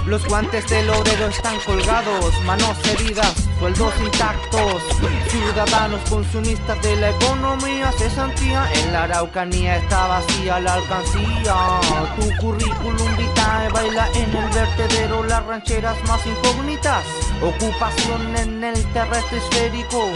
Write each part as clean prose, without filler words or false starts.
Los guantes del obrero están colgados, manos heridas, sueldos intactos. Ciudadanos consumistas de la economía, cesantía. En la Araucanía está vacía la alcancía. Tu currículum vitae baila en el vertedero, las rancheras más incógnitas. Ocupación en el terrestre esférico.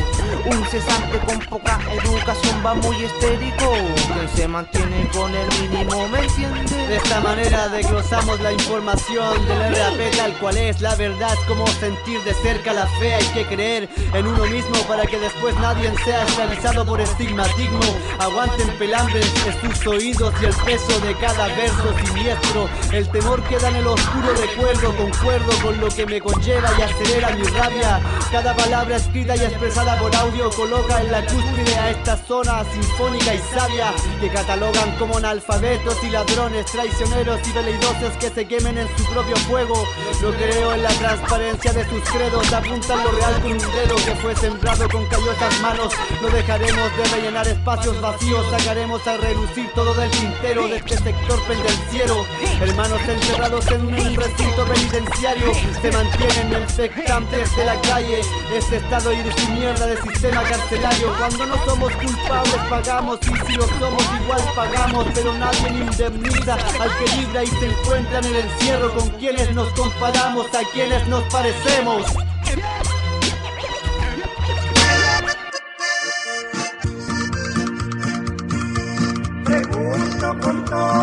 Un cesante con poca educación va muy histérico. Quien se mantiene con el mínimo, ¿me entiende? De esta manera desglosamos la información del RAP tal cual es la verdad. Cómo sentir de cerca la fe, hay que creer en uno mismo para que después nadie sea esclavizado por estigmatismo. Aguanten pelambres en sus oídos y el peso de cada verso siniestro. El temor queda en el oscuro recuerdo, concuerdo con lo que me conlleva y acelera mi rabia. Cada palabra escrita y expresada por audio coloca en la cúspide a esta zona sinfónica y sabia que catalogan como analfabetos y ladrones, traicioneros y veleidosos que se quemen en su propio fuego. No creo en la transparencia de sus credos, apuntan lo real con un dedo que fue sembrado con callosas manos. No dejaremos de rellenar espacios vacíos, sacaremos a relucir todo del tintero de este sector pendenciero. Hermanos encerrados en un recinto penitenciario, se mantienen expectantes de la calle. Este estado y de su mierda de sistema carcelario. Cuando no somos culpables pagamos, y si lo somos igual pagamos, pero nadie indemniza al que libra y se encuentra en el encierro. Con quienes nos comparamos, a quienes nos parecemos. Pregunto con todo